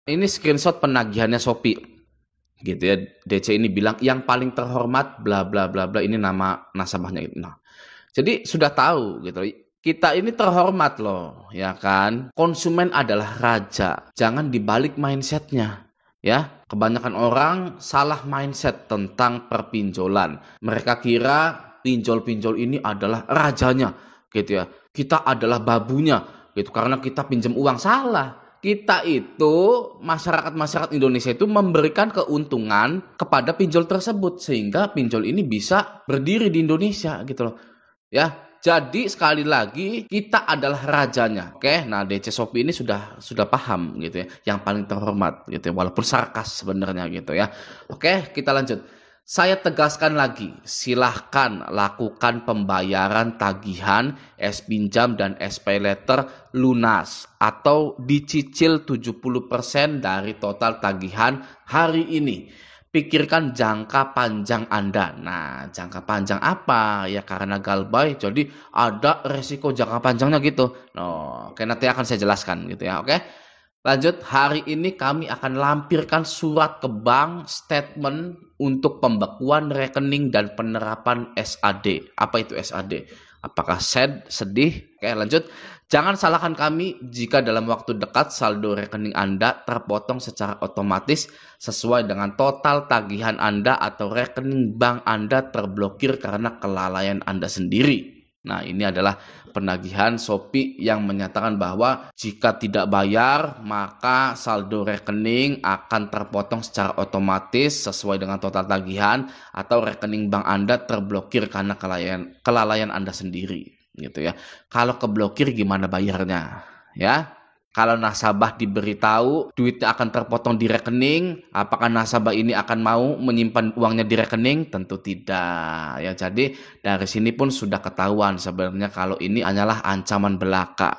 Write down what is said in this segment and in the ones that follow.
Ini screenshot penagihannya Shopee. Gitu ya. DC ini bilang yang paling terhormat bla bla bla bla, ini nama nasabahnya gitu. Nah, jadi sudah tahu gitu. Kita ini terhormat loh, ya kan? Konsumen adalah raja. Jangan dibalik mindsetnya. Ya, kebanyakan orang salah mindset tentang perpinjolan. Mereka kira pinjol-pinjol ini adalah rajanya, gitu ya. Kita adalah babunya, gitu. Karena kita pinjam uang. Salah. Kita itu, masyarakat Indonesia itu memberikan keuntungan kepada pinjol tersebut. Sehingga pinjol ini bisa berdiri di Indonesia, gitu loh. Ya, jadi sekali lagi kita adalah rajanya. Oke, nah DC Shopee ini sudah paham gitu ya, yang paling terhormat gitu ya, walaupun sarkas sebenarnya gitu ya. Oke, kita lanjut. Saya tegaskan lagi, silahkan lakukan pembayaran tagihan es pinjam dan SP letter lunas atau dicicil 70% dari total tagihan hari ini. Pikirkan jangka panjang Anda. Nah, jangka panjang apa? Ya karena galbay, jadi ada resiko jangka panjangnya gitu. Nah, oke, nanti akan saya jelaskan gitu ya, oke? Lanjut, hari ini kami akan lampirkan surat ke bank statement untuk pembekuan rekening dan penerapan SAD. Apa itu SAD? Apakah sedih? Oke, lanjut. Jangan salahkan kami jika dalam waktu dekat saldo rekening Anda terpotong secara otomatis sesuai dengan total tagihan Anda atau rekening bank Anda terblokir karena kelalaian Anda sendiri. Nah, ini adalah penagihan Shopee yang menyatakan bahwa jika tidak bayar, maka saldo rekening akan terpotong secara otomatis sesuai dengan total tagihan atau rekening bank Anda terblokir karena kelalaian Anda sendiri, gitu ya. Kalau keblokir gimana bayarnya? Ya. Kalau nasabah diberitahu duitnya akan terpotong di rekening, apakah nasabah ini akan mau menyimpan uangnya di rekening? Tentu tidak. Ya, jadi dari sini pun sudah ketahuan sebenarnya kalau ini hanyalah ancaman belaka.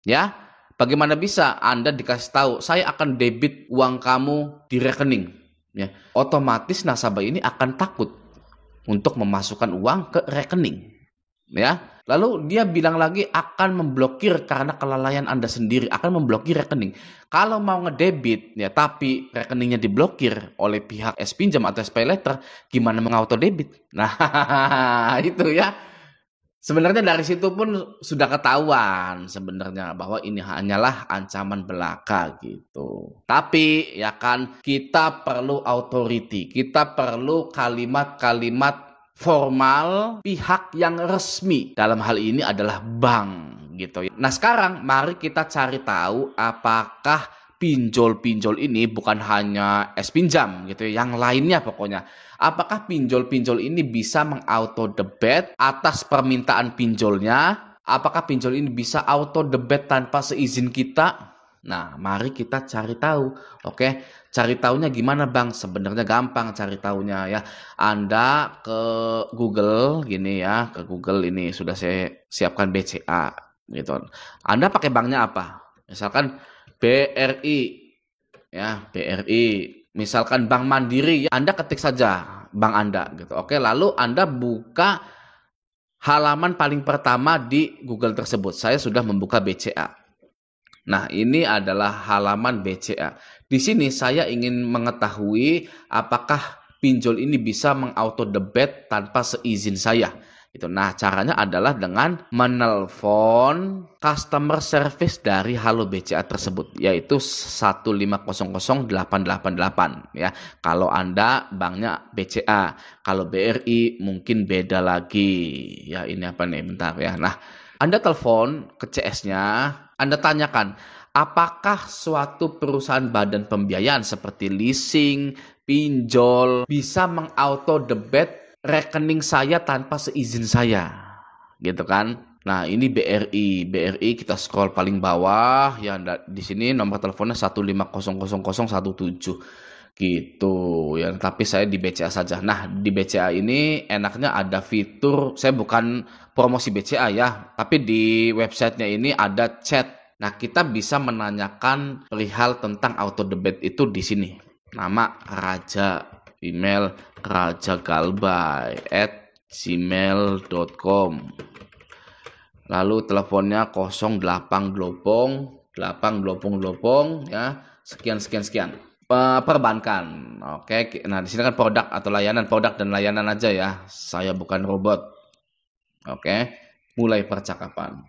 Ya, bagaimana bisa Anda dikasih tahu saya akan debit uang kamu di rekening? Ya, otomatis nasabah ini akan takut untuk memasukkan uang ke rekening. Ya, lalu dia bilang lagi akan memblokir karena kelalaian Anda sendiri, akan memblokir rekening. Kalau mau ngedebit ya tapi rekeningnya diblokir oleh pihak es pinjam atau SP letter, gimana mengauto debit? Nah, itu ya. Sebenarnya dari situ pun sudah ketahuan sebenarnya bahwa ini hanyalah ancaman belaka gitu. Tapi ya kan kita perlu authority, kita perlu kalimat-kalimat formal pihak yang resmi, dalam hal ini adalah bank gitu. Nah, sekarang mari kita cari tahu apakah pinjol-pinjol ini bukan hanya es pinjam gitu ya, yang lainnya pokoknya. Apakah pinjol-pinjol ini bisa mengauto debit atas permintaan pinjolnya? Apakah pinjol ini bisa auto debit tanpa seizin kita? Nah, mari kita cari tahu. Oke, cari tahunya gimana, Bang? Sebenarnya gampang cari tahunya ya. Anda ke Google gini ya, ke Google ini sudah saya siapkan BCA gitu. Anda pakai banknya apa? Misalkan BRI ya, BRI. Misalkan Bank Mandiri ya, Anda ketik saja bank Anda gitu. Oke, lalu Anda buka halaman paling pertama di Google tersebut. Saya sudah membuka BCA. Nah, ini adalah halaman BCA. Di sini saya ingin mengetahui apakah pinjol ini bisa mengauto debit tanpa seizin saya. Itu. Nah, caranya adalah dengan menelpon customer service dari Halo BCA tersebut, yaitu 1500888 ya. Kalau Anda banknya BCA, kalau BRI mungkin beda lagi. Ya, ini apa nih? Bentar ya. Nah, Anda telepon ke CS-nya, Anda tanyakan, apakah suatu perusahaan badan pembiayaan seperti leasing, pinjol bisa mengauto debit rekening saya tanpa seizin saya, gitu kan? Nah, ini BRI. BRI kita scroll paling bawah ya, di sini nomor teleponnya 1500017 gitu ya. Tapi saya di BCA saja. Nah, di BCA ini enaknya ada fitur, saya bukan promosi BCA ya, tapi di websitenya ini ada chat. Nah, kita bisa menanyakan perihal tentang auto debit itu di sini. Nama Raja, email rajagalbay@gmail.com. Lalu teleponnya 08 glopong ya sekian. Perbankan. Oke, nah di sini kan produk dan layanan aja ya. Saya bukan robot. Oke, mulai percakapan.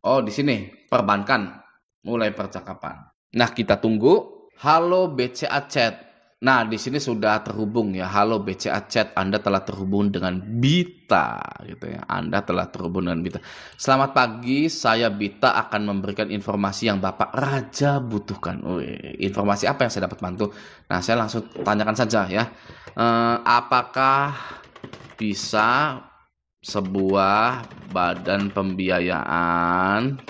Oh, di sini perbankan, mulai percakapan. Nah, kita tunggu. Halo BCA Chat. Nah, di sini sudah terhubung ya. Halo BCA Chat, Anda telah terhubung dengan Bita gitu ya. Anda telah terhubung dengan Bita. Selamat pagi, saya Bita akan memberikan informasi yang Bapak Raja butuhkan. Informasi apa yang saya dapat bantu? Nah, saya langsung tanyakan saja ya. Apakah bisa sebuah badan pembiayaan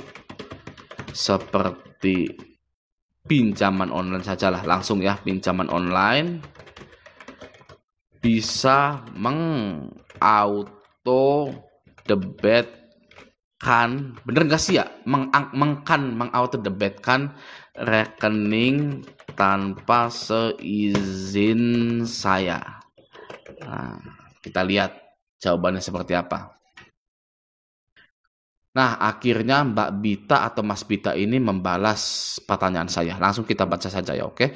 seperti pinjaman online sajalah, langsung ya, pinjaman online bisa mengauto debitkan, bener nggak sih ya, mengauto debitkan rekening tanpa seizin saya. Nah, kita lihat jawabannya seperti apa. Nah, akhirnya Mbak Bita atau Mas Bita ini membalas pertanyaan saya. Langsung kita baca saja ya, oke?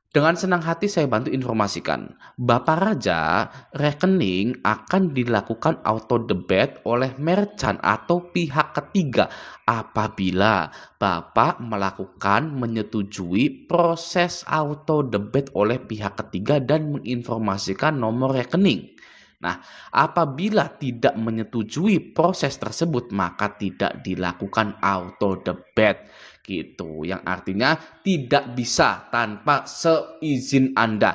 Dengan senang hati saya bantu informasikan. Bapak Raja, rekening akan dilakukan auto debit oleh merchant atau pihak ketiga apabila Bapak melakukan menyetujui proses auto debit oleh pihak ketiga dan menginformasikan nomor rekening. Nah, apabila tidak menyetujui proses tersebut, maka tidak dilakukan auto debit gitu. Yang artinya tidak bisa tanpa seizin Anda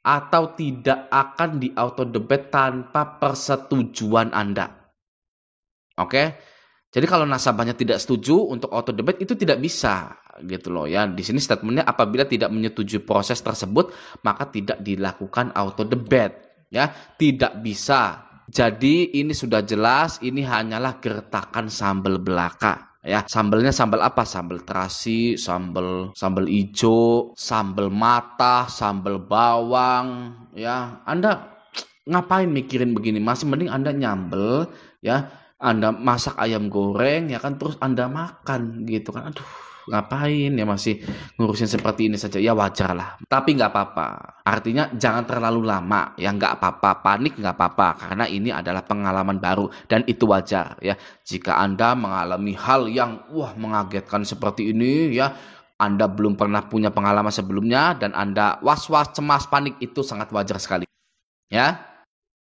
atau tidak akan di auto debit tanpa persetujuan Anda. Oke? Jadi kalau nasabahnya tidak setuju untuk auto debit itu tidak bisa gitu loh ya. Di sini statementnya apabila tidak menyetujui proses tersebut, maka tidak dilakukan auto debit. Ya, tidak bisa. Jadi ini sudah jelas, ini hanyalah gertakan sambal belaka. Ya, sambelnya sambal apa? Sambal terasi, sambal ijo, sambal mata, sambal bawang. Ya, Anda ngapain mikirin begini? Masih mending Anda nyambel, ya. Anda masak ayam goreng, ya kan, terus Anda makan gitu kan. Aduh, ngapain ya masih ngurusin seperti ini saja, ya wajar lah, tapi nggak apa-apa, artinya jangan terlalu lama ya, nggak apa-apa, panik nggak apa-apa, karena ini adalah pengalaman baru dan itu wajar ya. Jika Anda mengalami hal yang mengagetkan seperti ini ya, Anda belum pernah punya pengalaman sebelumnya dan Anda was-was, cemas, panik, itu sangat wajar sekali ya.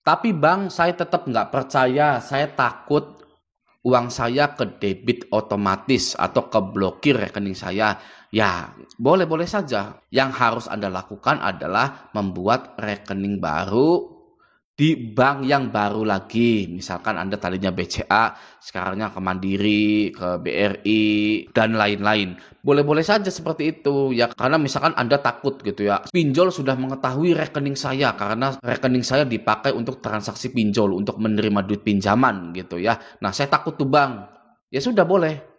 Tapi Bang, saya tetap nggak percaya, saya takut uang saya ke debit otomatis atau ke blokir rekening saya. Ya, boleh-boleh saja. Yang harus Anda lakukan adalah membuat rekening baru di bank yang baru lagi. Misalkan Anda tadinya BCA, sekarangnya ke Mandiri, ke BRI, dan lain-lain. Boleh-boleh saja seperti itu ya, karena misalkan Anda takut gitu ya, pinjol sudah mengetahui rekening saya karena rekening saya dipakai untuk transaksi pinjol, untuk menerima duit pinjaman gitu ya. Nah, saya takut tuh Bang. Ya sudah, boleh.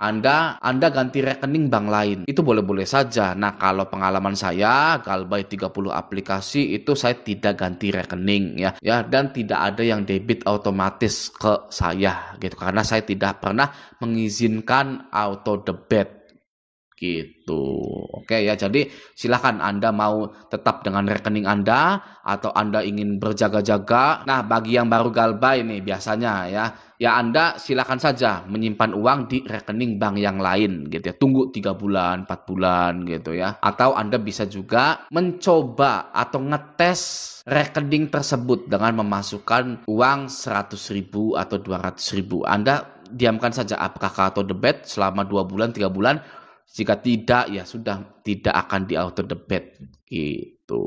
Anda ganti rekening bank lain. Itu boleh-boleh saja. Nah, kalau pengalaman saya, Galbay 30 aplikasi itu saya tidak ganti rekening ya. Ya, dan tidak ada yang debit otomatis ke saya gitu. Karena saya tidak pernah mengizinkan auto debit gitu. Oke ya, jadi silakan Anda mau tetap dengan rekening Anda atau Anda ingin berjaga-jaga. Nah, bagi yang baru Galbay nih biasanya ya Anda silakan saja menyimpan uang di rekening bank yang lain gitu ya. Tunggu 3 bulan, 4 bulan gitu ya. Atau Anda bisa juga mencoba atau ngetes rekening tersebut dengan memasukkan uang 100.000 atau 200.000. Anda diamkan saja apakah auto debit selama 2 bulan, 3 bulan. Jika tidak, ya sudah, tidak akan di auto debit gitu.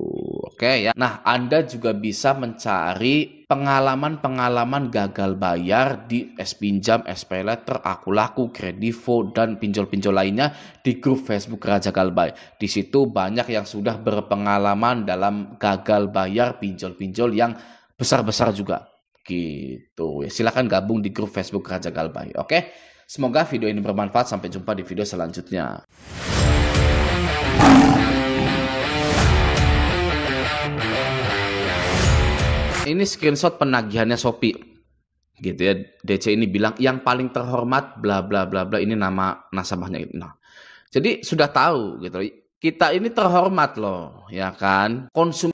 Oke ya. Nah, Anda juga bisa mencari pengalaman-pengalaman gagal bayar di S-Pinjam, SPayLater, Aku Laku, Kredivo, dan pinjol-pinjol lainnya di grup Facebook Raja Galbay. Di situ banyak yang sudah berpengalaman dalam gagal bayar pinjol-pinjol yang besar-besar juga. Gitu. Ya, silakan gabung di grup Facebook Raja Galbay. Oke? Semoga video ini bermanfaat. Sampai jumpa di video selanjutnya. Ini screenshot penagihannya Shopee. Gitu ya. DC ini bilang yang paling terhormat bla bla bla bla, ini nama nasabahnya. Nah, jadi sudah tahu gitu. kita ini terhormat loh, ya kan? Konsumen